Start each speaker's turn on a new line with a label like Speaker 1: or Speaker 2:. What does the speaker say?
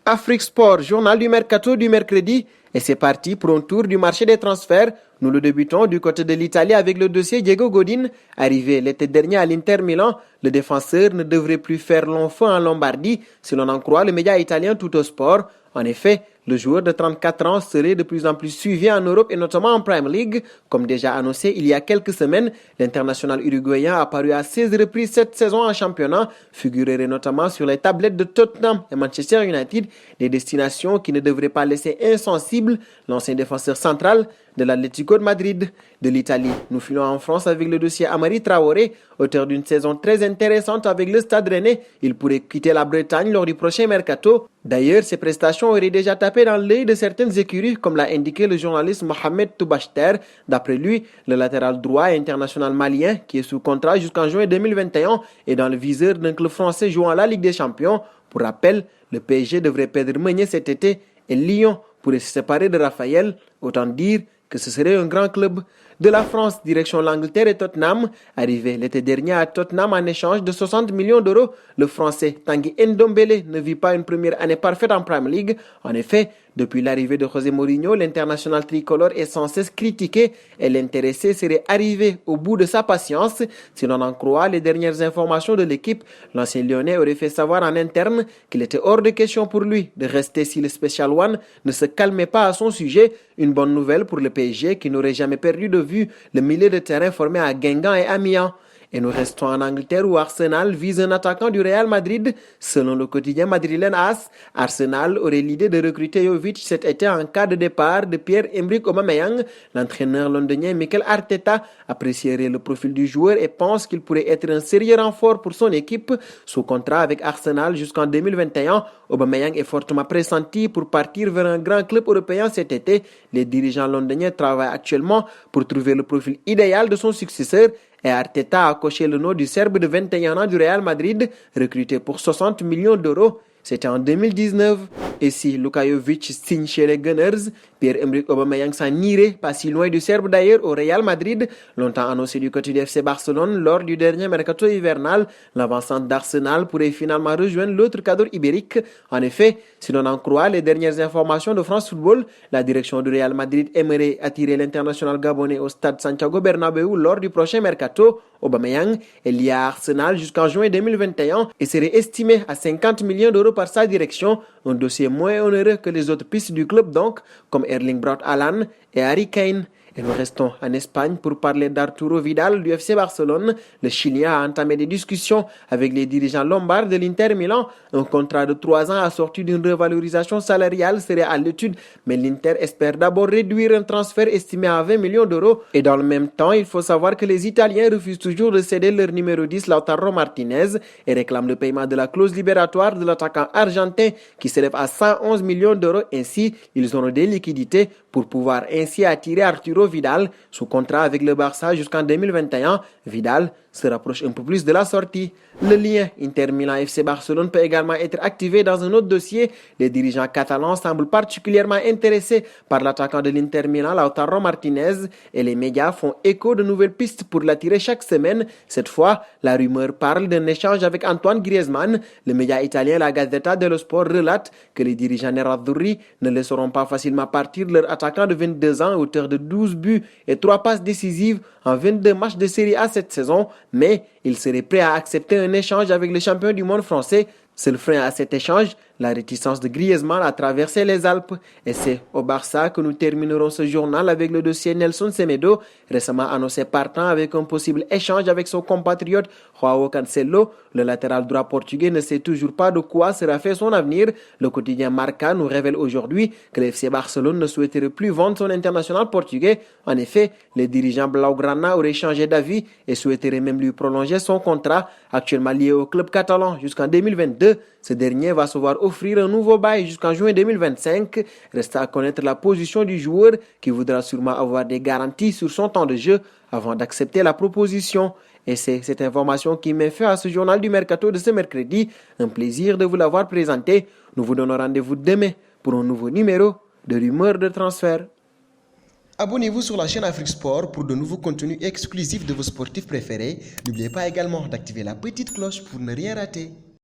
Speaker 1: Afrique Sport, journal du mercato du mercredi, et c'est parti pour un tour du marché des transferts. Nous le débutons du côté de l'Italie avec le dossier Diego Godin. Arrivé l'été dernier à l'Inter Milan, le défenseur ne devrait plus faire long feu en Lombardie, si l'on en croit le média italien Tuttosport. En effet, le joueur de 34 ans serait de plus en plus suivi en Europe et notamment en Premier League. Comme déjà annoncé il y a quelques semaines, l'international uruguayen apparu à 16 reprises cette saison en championnat, figurerait notamment sur les tablettes de Tottenham et Manchester United, des destinations qui ne devraient pas laisser insensible l'ancien défenseur central de l'Atlético de Madrid. De l'Italie, nous filons en France avec le dossier Amari Traoré, auteur d'une saison très intéressante avec le Stade Rennais. Il pourrait quitter la Bretagne lors du prochain mercato. D'ailleurs, ses prestations auraient déjà tapé dans l'œil de certaines écuries, comme l'a indiqué le journaliste Mohamed Toubachter. D'après lui, le latéral droit international malien, qui est sous contrat jusqu'en juin 2021, est dans le viseur d'un club français jouant à la Ligue des Champions. Pour rappel, le PSG devrait perdre Meunier cet été et Lyon pourrait se séparer de Raphaël. Autant dire que ce serait un grand club. De la France, direction l'Angleterre et Tottenham. Arrivé l'été dernier à Tottenham en échange de 60 millions d'euros, le Français Tanguy Ndombele ne vit pas une première année parfaite en Premier League. En effet, depuis l'arrivée de José Mourinho, l'international tricolore est sans cesse critiqué et l'intéressé serait arrivé au bout de sa patience. Si l'on en croit les dernières informations de l'équipe, l'ancien Lyonnais aurait fait savoir en interne qu'il était hors de question pour lui de rester si le Special One ne se calmait pas à son sujet. Une bonne nouvelle pour le PSG qui n'aurait jamais perdu de vue le milieu de terrain formé à Guingamp et Amiens. Et nous restons en Angleterre où Arsenal vise un attaquant du Real Madrid. Selon le quotidien madrilène AS, Arsenal aurait l'idée de recruter Jovic cet été en cas de départ de Pierre-Emerick Aubameyang. L'entraîneur londonien Mikel Arteta apprécierait le profil du joueur et pense qu'il pourrait être un sérieux renfort pour son équipe. Sous contrat avec Arsenal jusqu'en 2021, Aubameyang est fortement pressenti pour partir vers un grand club européen cet été. Les dirigeants londoniens travaillent actuellement pour trouver le profil idéal de son successeur. Et Arteta a coché le nom du Serbe de 21 ans du Real Madrid, recruté pour 60 millions d'euros. C'était en 2019. Et si Luka Jovic signe chez les Gunners, Pierre-Emerick Aubameyang s'en irait, pas si loin du Serbe d'ailleurs, au Real Madrid, longtemps annoncé du côté du FC Barcelone lors du dernier mercato hivernal. L'avancante d'Arsenal pourrait finalement rejoindre l'autre cadre ibérique. En effet, si l'on en croit les dernières informations de France Football, la direction du Real Madrid aimerait attirer l'international gabonais au stade Santiago Bernabéu lors du prochain mercato. Aubameyang est lié à Arsenal jusqu'en juin 2021 et serait estimé à 50 millions d'euros par sa direction, un dossier moins onéreux que les autres pistes du club donc, comme Erling Braut Haaland et Harry Kane. Et nous restons en Espagne pour parler d'Arturo Vidal du FC Barcelone. Le Chilien a entamé des discussions avec les dirigeants lombards de l'Inter Milan. Un contrat de 3 ans assorti d'une revalorisation salariale serait à l'étude, mais l'Inter espère d'abord réduire un transfert estimé à 20 millions d'euros. Et dans le même temps, il faut savoir que les Italiens refusent toujours de céder leur numéro 10 Lautaro Martinez et réclament le paiement de la clause libératoire de l'attaquant argentin qui s'élève à 111 millions d'euros. Ainsi, ils auront des liquidités pour pouvoir ainsi attirer Arturo Vidal sous contrat avec le Barça jusqu'en 2021. Vidal se rapproche un peu plus de la sortie. Le lien Inter Milan FC Barcelone peut également être activé dans un autre dossier. Les dirigeants catalans semblent particulièrement intéressés par l'attaquant de l'Inter Milan, Lautaro Martinez, et les médias font écho de nouvelles pistes pour l'attirer chaque semaine. Cette fois, la rumeur parle d'un échange avec Antoine Griezmann. Le média italien La Gazzetta dello Sport relate que les dirigeants nerazzurri ne laisseront pas facilement partir leur attaquant de 22 ans, auteur de 12 buts et 3 passes décisives en 22 matchs de Série A cette saison, mais il serait prêt à accepter un échange avec le champion du monde français. Seul frein à cet échange, la réticence de Griezmann à traverser les Alpes. Et c'est au Barça que nous terminerons ce journal avec le dossier Nelson Semedo, récemment annoncé partant avec un possible échange avec son compatriote Joao Cancelo. Le latéral droit portugais ne sait toujours pas de quoi sera fait son avenir. Le quotidien Marca nous révèle aujourd'hui que le FC Barcelone ne souhaiterait plus vendre son international portugais. En effet, les dirigeants Blaugrana auraient changé d'avis et souhaiteraient même lui prolonger son contrat, actuellement lié au club catalan jusqu'en 2022. Ce dernier va se voir offrir un nouveau bail jusqu'en juin 2025. Reste à connaître la position du joueur qui voudra sûrement avoir des garanties sur son temps de jeu avant d'accepter la proposition. Et c'est cette information qui met fin à ce journal du Mercato de ce mercredi. Un plaisir de vous l'avoir présenté. Nous vous donnons rendez-vous demain pour un nouveau numéro de Rumeurs de transfert. Abonnez-vous sur la chaîne Afrique Sport pour de nouveaux contenus exclusifs de vos sportifs préférés. N'oubliez pas également d'activer la petite cloche pour ne rien rater.